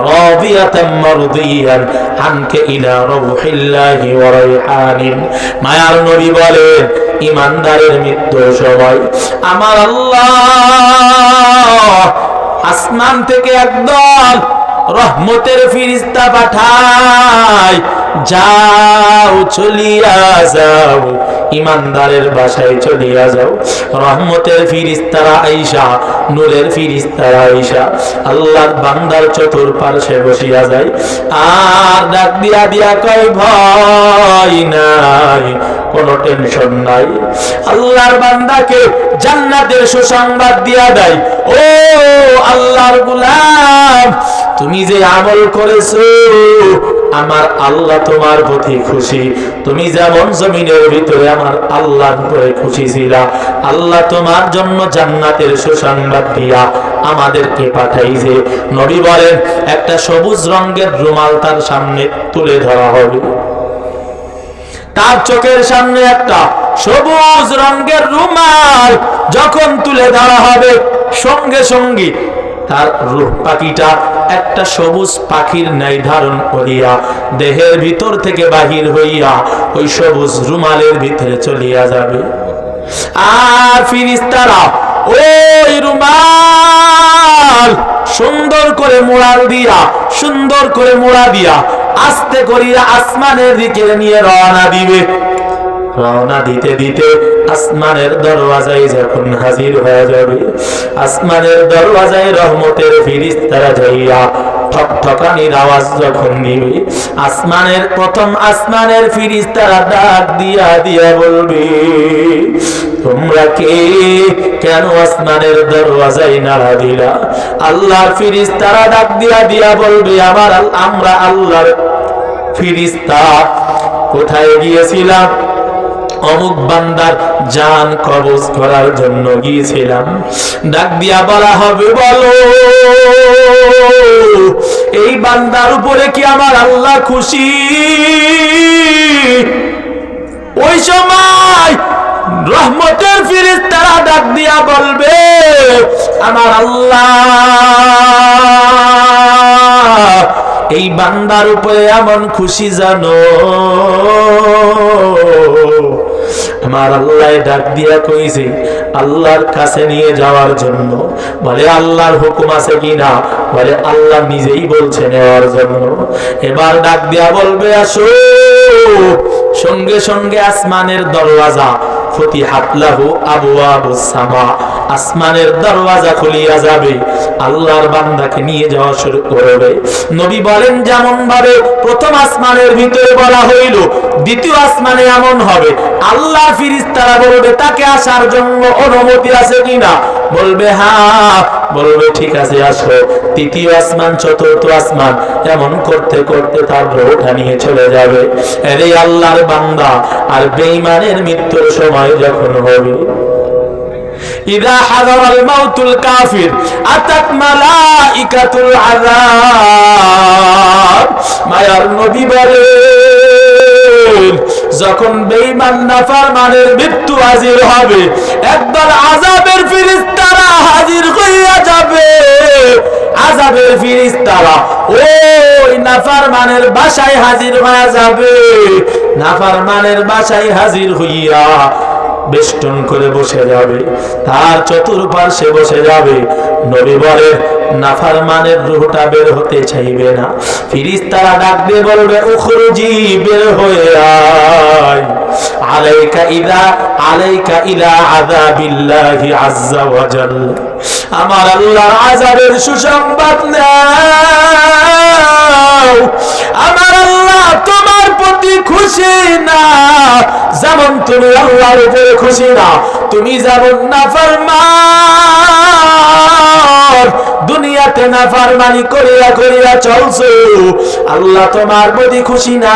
S1: রাদিয়াতান মারদিয়ান আনকা ইলা রাউহিল্লাহি ওয়া রাইহানিন। মায়ার নবী বলেন, ইমানদারের মৃত্যুর সময় আমার আল্লাহ আসমান থেকে একদল রহমতের ফিরিস্তা পাঠায়, যাও চলিয়া যাও, ইমানদারের বাসায় চলিয়া যাও। রহমতের ফিরিস্তারা আইসা, নূরের ফিরিস্তারা আইসা আল্লাহর বান্দার চতুর্পার্শ্বে বসিয়া যায়, আর ডাক দিয়া দিয়া কয় ভয় নাই, কোনো টেনশন নাই। আল্লাহর বান্দাকে জান্নাতের সুসংবাদ দিয়া দেয়, ও আল্লাহর গোলাম, তুমি যে আমল করেছো আমার আল্লাহ তোমার প্রতি খুশি। তুমি যেমন জমিনের ভিতরে আমার আল্লাহর উপরে খুশি ছিলা, আল্লাহ তোমার জন্য জান্নাতের সুসংবাদ দিয়া আমাদেরকে পাঠাইছে। নবী বলেন একটা সবুজ রঙের রুমাল তার সামনে তুলে ধরা হবে, তার চোখের সামনে একটা সবুজ রঙের রুমাল যখন তুলে ধরা হবে, সঙ্গে সঙ্গে তার রূহ পাখিটা একটা সবুজ পাখির ন্যায় ধারণ করিয়া দেহের ভিতর থেকে বাহির হইয়া ওই সবুজ রুমালের ভিতরে চলিয়া যাবে। আর ফিরিস্তারা ওই রুমাল সুন্দর করে মোড়াল দিয়া, সুন্দর করে মোড়া দিয়া আস্তে করিয়া আসমানের দিকে নিয়ে রওনা দিবে। রওনা দিতে দিতে আসমানের দরওয়াজায় যখন হাজির হয়ে যাবে, আসমানের দরওয়াজায় রহমতের ফিরিস্তারা যাইয়া ঠকঠকানির আওয়াজ যখন দিবে, আসমানের প্রথম আসমানের ফিরিস্তারা ডাক দিয়া দিয়া বলবে, তোমরা কে, কেন আসমানের দরওয়াজায় নাড়া দিলা? আল্লাহর ফিরিস্তারা ডাক দিয়া দিয়া বলবে, আমরা আল্লাহর ফিরিস্তা কোথায় গিয়েছিলাম? অমুক বান্দার জান কবজ করার জন্য গিয়েছিলাম। ডাক দিয়া বলা হবে, বলো এই বান্দার উপরে কি আমার আল্লাহ খুশি? ওই সময় রহমতের ফিরিস্তারা ডাক দিয়া বলবে, আমার আল্লাহ এই বান্দার উপরে এমন খুশি জানো, আমার আল্লাহ ডাক দিয়া কইছে আল্লাহর কাছে নিয়ে যাওয়ার জন্য। বলে আল্লাহর হুকুম আছে কিনা? বলে আল্লাহ নিজেই বলছে নেওয়ার জন্য। এবার ডাক দিয়া বলবে, আসো। সঙ্গে সঙ্গে আসমানের দরওয়াজা ফতিহাত লাহু আবওয়াবুস সামা, আসমানের দরওয়াজা খুলিয়া যাবে, আল্লাহর বান্দাকে নিয়ে যাওয়া শুরু করবে। নবী বলেন যেমন ভাবে প্রথম আসমানের ভিতরে বলা হইল, দ্বিতীয় আসমানে এমন হবে, আল্লাহর ফেরেশতারা বলবে তাকে আসার জন্য অনুমতি আছে কিনা? বলবে হ্যাঁ। বলবে ঠিক আছে আসো। তৃতীয় আসমান, চতুর্থ আসমান, এমন করতে করতে তার রূহটা নিয়ে চলে যাবে। আরে আল্লাহর বান্দা আর বেঈমানের মৃত্যুর সময় যখন হবে, ইদা হাদারাল মাউতুল কাফির আতাত মালাইকাতুল আযাব। মায়ার নবী বলেন যখন বেঈমান নাফরমানের মৃত্যু হাজির হবে, একদল আযাবের ফেরেশতারা হাজির হইয়া যাবে। আযাবের ফেরেশতারা ওই নাফরমানের বাসায় হাজির হয়ে যাবে। নাফরমানের বাসায় হাজির হইয়া বেষ্টন করে বসে যাবে, তার চতুর্পার্শ্বে বসে যাবে। নবী বলে নাফরমানের রূহটা বের হতে চাইবে না। ফেরেশতারা ডাক দিয়ে বলবে, উখরুজি, বের হয়ে আয়, আলাইকা ইলা আযাবিল্লাহি আযজা ওয়া জাল্লা। আমার আল্লাহর আযাবের সুসংবাদ নাও। আমার আল্লাহ তোমার প্রতি খুশি না, যেমন তুমি আল্লাহর উপরে খুশি না। তুমি যেমন নাফরমান, দুনিয়াতে নাফরমানি করিয়া করিয়া চলছো, আল্লাহ তোমার প্রতি খুশি না,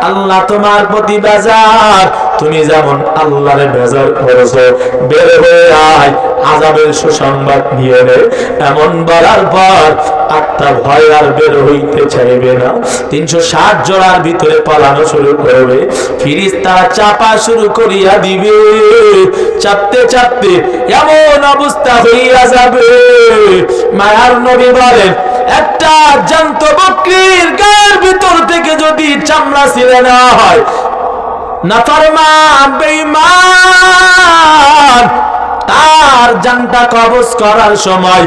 S1: আল্লাহ তোমার প্রতি বেজার। তুমি যেমন আল্লাহর বেজার করেছো, বের হয়ে আয়, আযাবের সুসংবাদ নিয়ে নে। এমন বলার পর আত্মা ভয় আর বের হইতে চাইবে না। 360 জোড়ার ভিতরে পালানো শুরু করবে। ফেরেশতারা চাপা শুরু করিয়া দিবে। চাপতে চাপতে এমন অবস্থা হইয়া যাবে, মায়ার নবী বলেন একটা জ্যান্ত বকরির গায়ের ভিতর থেকে যদি চামড়া ছিঁড়ে নেওয়া হয়, নাফরমান বেঈমান তার জানটা কবজ করার সময়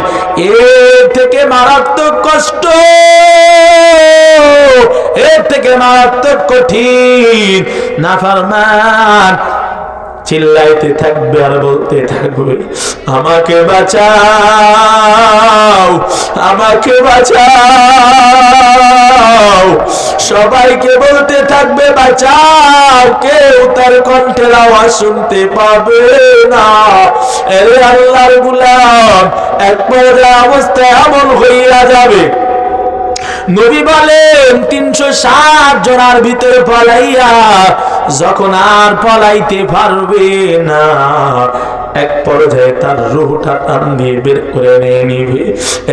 S1: এর থেকে মারাত্মক কষ্ট, এর থেকে মারাত্মক কঠিন নাফরমান চিল্লাইতে থাকবে আর বলতে থাকবে, আমাকে বাঁচাও, আমাকে বাঁচাও। সবাইকে বলতে থাকবে বাঁচাও, কেউ তার কণ্ঠের আওয়াজ শুনতে পাবে না। এরে আল্লাহর গোলাম, এক পর্যায়ে অবস্থা এমন হইয়া যাবে, নবী বলেন 360 জনার ভিতরে পলাইয়া যখন আর পলাইতে পারবে না, এক পর্যায়ে তার রূহটা টান দিয়ে বের করে নিয়ে নিবে।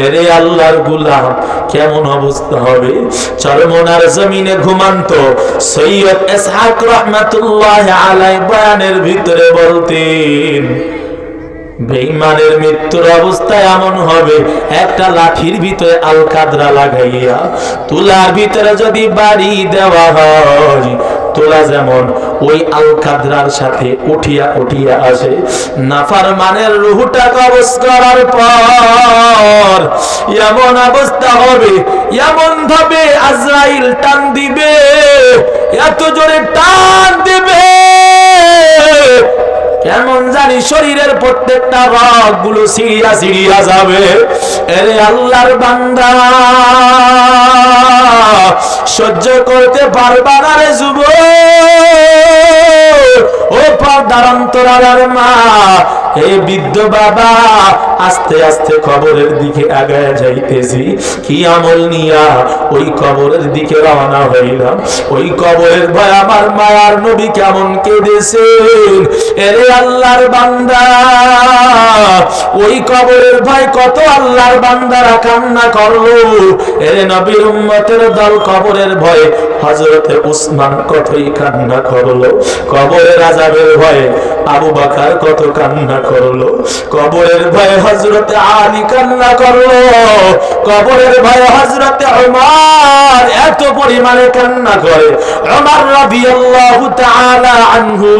S1: এরে আল্লাহর গোলাম, কেমন অবস্থা হবে? চরমনার জমিনে ঘুমান্ত সৈয়দ ইসহাক রাহমাতুল্লাহ আলাইহি বয়ানের ভিতরে বলতেন, বেঈমানের মৃত্যুর অবস্থা এমন হবে, একটা লাঠির ভিতরে আল কাদরা লাগাইয়া তুলার ভিতরে যদি বাড়ি দেওয়া হয়, তোলা যেমন ওই আল কাদরার সাথে উঠিয়া উঠিয়া আসে, নাফরমানের রূহটা কবজ করার পর এমন অবস্থা হবে, এমন ভাবে আজরাইল টান দিবে, এত জোরে টান দিবে, কেমন জানি শরীরের প্রত্যেকটা রগ গুলো সিঁড়িয়া সিঁড়িয়া যাবে। এরে আল্লাহর বান্দা, সহ্য করতে পারবা না রে যুবক, ও পর্দার অন্তরালের মা, এই বৃদ্ধ বাবা আস্তে আস্তে কবরের দিকে আগায় যাইতেছি, কি আমল নিয়া ওই কবরের দিকে রওনা হইলাম। ওই কবরের ভয় আমার মায়ার নবী কেমন কেঁদেছেন। এরে আল্লাহর বান্দা, ওই কবরের ভয় কত আল্লাহর বান্দারা কান্না করলো। এরে নবীর উম্মতের দল কবরের ভয়ে হযরতে উসমান কতই কান্না করলো। কবরের আযাবের ভয়ে আবু বকর কত কান্না করলো। কবরের ভয়ে হযরতে আলী কান্না করলো। কবরের ভয়ে হযরতে ওমর এত পরিমাণে কান্না করে, ওমর রাদিয়াল্লাহু তাআলা আনহু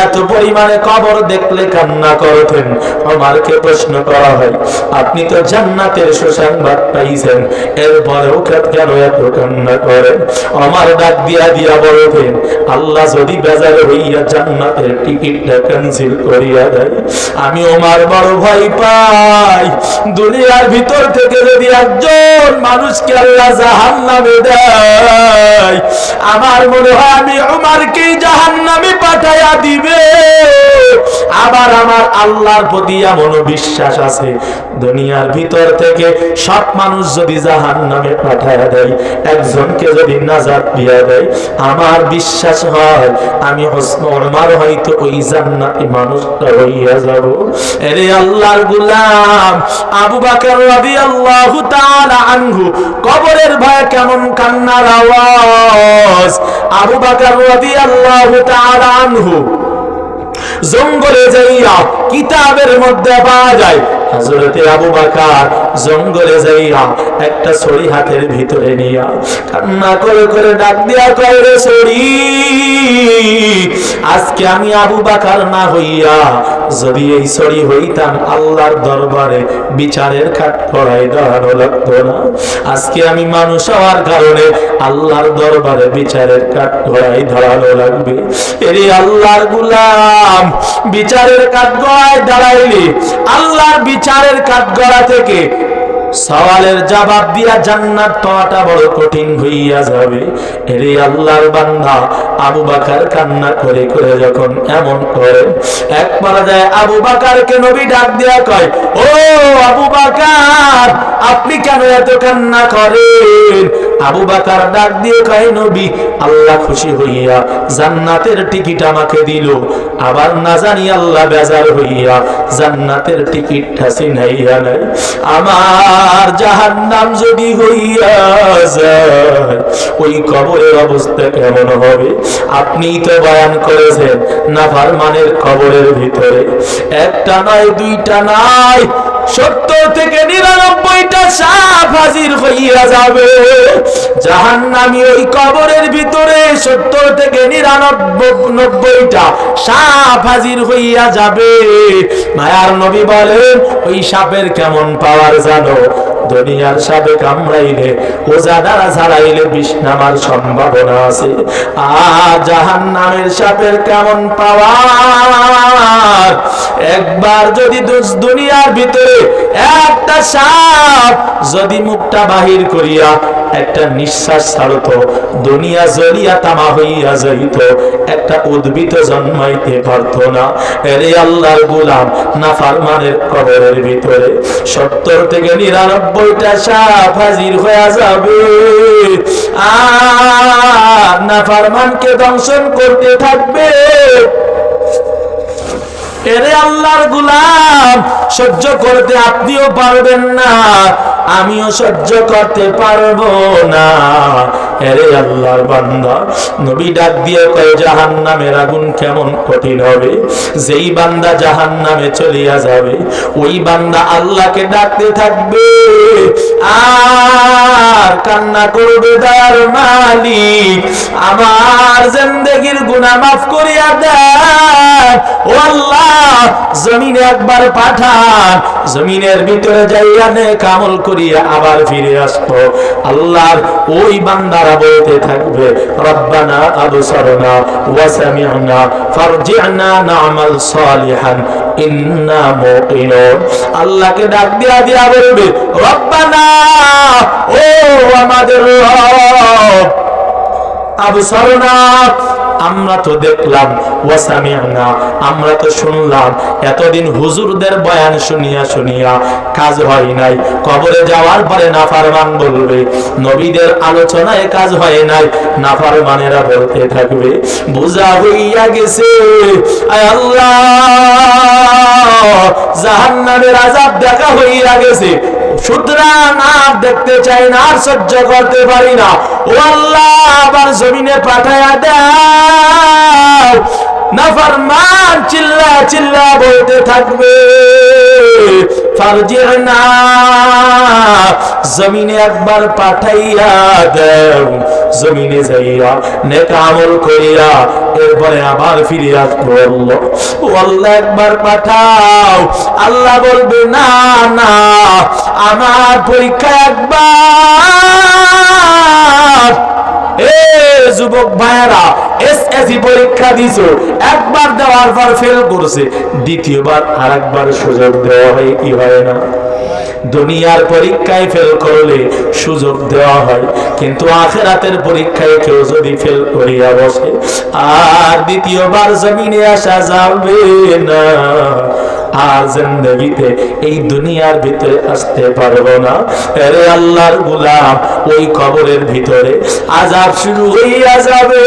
S1: এত পরিমাণে কবর দেখলে কান্না করতেন। ওমরকে প্রশ্ন করা হয়, আপনি তো জান্নাতের সুসংবাদ পাইছেন, এরপরেও কেন এত কান্না করেন? ওমর ডাক দিয়া দিয়া বলতেন, আল্লাহ যদি বেজার হইয়া জান্নাতের টিকিটটা ক্যান্সেল করিয়া দেয়, আমি ওমর বড় ভয় পাই। দুনিয়ার ভিতর থেকে যদি একজন মানুষকে আল্লাহ জাহান্নামে দেয়, আমার মনে হয় আমি ওমরকেই জাহান্নামে পাঠাইয়া দিবে। আবার আমার আল্লাহর প্রতি এমন বিশ্বাস আছে, দুনিয়ার ভিতর থেকে সব মানুষ যদি জাহান্নামে পাঠাইয়া দেয়, একজনকে যদি নাজাত দিয়া দেয়, আমার বিশ্বাস হয় আমি ওমর হয়তো ওই জান্নাতি মানুষটা হইয়া যাব। এরে আল্লাহর গোলাম, আবু বকর রাদিয়াল্লাহু তাআলা আনহু কবরের ভয়ে কেমন কান্নার আওয়াজ। আবু বকর রাদিয়াল্লাহু তাআলা আনহু জঙ্গলে যাইয়া কিতাবের মধ্যে পাওয়া যায়, হযরতে আবু বকর জঙ্গলে যাইয়া একটা ছড়ি হাতের ভিতরে নিয়া কান্না করে করে ডাক দিয়া কয়, রে ছড়ি, আজকে আমি আবু বকর না হইয়া যদি এই ছড়ি হইতাম, আল্লাহর দরবারে বিচারের খাট করাই দাঁড়ানো লাগতো না। আজকে আমি মানুষ হওয়ার কারণে আল্লাহর দরবারে বিচারের কাঠ গড়াই দাঁড়ানো লাগবে। এরে আল্লাহর গোলাম, বিচারের কাঠ গড়ায় দাঁড়াইলে আল্লাহর বিচারের কাঠ গড়া থেকে সওয়ালের জবাব দিয়া জান্নাত পাওয়াটা বড় কঠিন হইয়া যাবে। এরে আল্লাহর বান্দা, আবু বকর কান্না করে করে যখন এমন করে, এক পর্যায়ে আবু বকরকে নবী ডাক দিয়া কয়, ও আবু বকর, আপনি কেন এত কান্না করেন? আবু বকর ডাক দিয়ে কয়, নবী, আল্লাহ খুশি হইয়া জান্নাতের টিকিট আমাকে দিল, আবার না জানি আল্লাহ বেজার হইয়া জান্নাতের টিকিটটা ছিনাইয়া নাই। আমার জাহান্নাম যদি হইয়া যায়, ওই কবরের অবস্থা কেমন হবে? আপনি তো বয়ান করেছেন নাফরমানের কবরের ভিতরে একটা নয়, দুইটা নয়, 70 থেকে 99টা সাপ হাজির হইয়া যাবে। জাহান্নামী ওই কবরের ভিতরে 70 থেকে 99টা সাপ হাজির হইয়া যাবে। মায়ার নবী বলেন ওই সাপের কেমন পাওয়ার জানো? দুনিয়ার সাপে কামড়াইলে ওজা দ্বারা ছাড়াইলে বিষ নামার সম্ভাবনা আছে। জাহান্নামের সাপের কেমন পাওয়ার? একবার যদি দুনিয়ার ভিতরে একটা সাপ যদি মুখটা বাহির করিয়া একটা নিঃশ্বাস ছাড়তো, দুনিয়া জ্বলিয়া তামা হইয়া যাইত, একটা উদ্ভিদ জন্মাইতে পারত না। এরে আল্লাহর গোলাম, নাফরমানের কবরের ভিতরে 70 থেকে 99টা সাপ হাজির হয়ে যাবে আর নাফরমানকে দংশন করতে থাকবে। এরে আল্লাহর গোলাম, সহ্য করতে আপনিও পারবেন না, আমিও সহ্য করতে পারবো না। এরে আল্লাহর বান্দা, নবী ডাক দিয়ে কয় জাহান্নামের আগুন কেমন কঠিন হবে। যেই বান্দা জাহান্নামে চলিয়া যাবে ওই বান্দা আল্লাহকে ডাকতে থাকবে আর কান্না করবে, দয়ার মালিক আমার জিন্দেগীর গুনাহ মাফ করিয়া দেন। ও আল্লাহ, জমিনে একবার পাঠান, জমিনের ভিতরে যাইয়া নেক আমল করিয়া আবার ফিরে আসবো। আল্লাহর ওই বান্দারা বলতে থাকবে রব্বানা আবসারনা ওয়া সামি'না ফারজি'না না'মাল সালিহান ইন্না মুকিনুন। আল্লাহকে ডাক দিয়া দিয়া বলবে রব্বানা, ও আমাদের রব, আবসারনা আমরা তো দেখলাম, ওয়া সামি'না আমরা তো শুনলাম। এতদিন হুজুরদের বয়ান শুনিয়া শুনিয়া কাজ হয় নাই, কবরে যাওয়ার পরে নাফরমান বলবে নবীদের আলোচনায় কাজ হয় নাই। নাফরমানেরা বলতে থাকবে বুঝা হইয়া গেছে, আয় আল্লাহ জাহান্নামের আযাব দেখা হইয়া গেছে, সুতরাং আর দেখতে চাই না, আর সহ্য করতে পারি না। ও আল্লাহ আবার জমিনে পাঠায়া দাও। নাফরমান চিল্লা চিল্লা বলতে থাকবে ফারজি'না, জমিনে একবার পাঠাইয়া দাও, জমিনে যাইয়া নেক আমল করিয়া এরপরে আবার ফিরে আসবো। আল্লাহ, ও আল্লাহ একবার পাঠাও। আল্লাহ বলবে না না, আমার পরীক্ষা একবার। এ যুবক ভাইয়েরা, এসএসসি পরীক্ষা দিছো, একবার দেওয়ার পর ফেল করছে, দ্বিতীয়বার আরেকবার সুযোগ দেওয়া হয় কি হয় না? দুনিয়ার পরীক্ষায় ফেল করলে সুযোগ দেওয়া হয়, কিন্তু আখিরাতের পরীক্ষায় কেউ যদি ফেল করিয়া বসে আর দ্বিতীয়বার জমিনে আসা যাবে না, আর জিন্দেগিতে এই দুনিয়ার ভিতরে আসতে পারবো না। আরে আল্লাহর গোলাম, ওই কবরের ভিতরে আযাব শুরু হইয়া যাবে,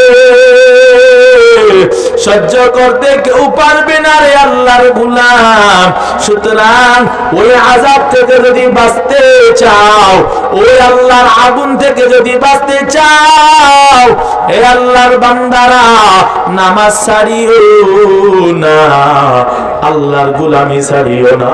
S1: সহ্য করতে কেউ পারবে না রে আল্লাহর গোলাম। সুতরাং ওই আযাব থেকে যদি বাঁচতে চাও, ওই আল্লাহর আগুন থেকে যদি বাঁচতে চাও, হে আল্লাহর বান্দারা নামাজ ছাড়িও না, আল্লাহর গোলামি ছাড়িও না।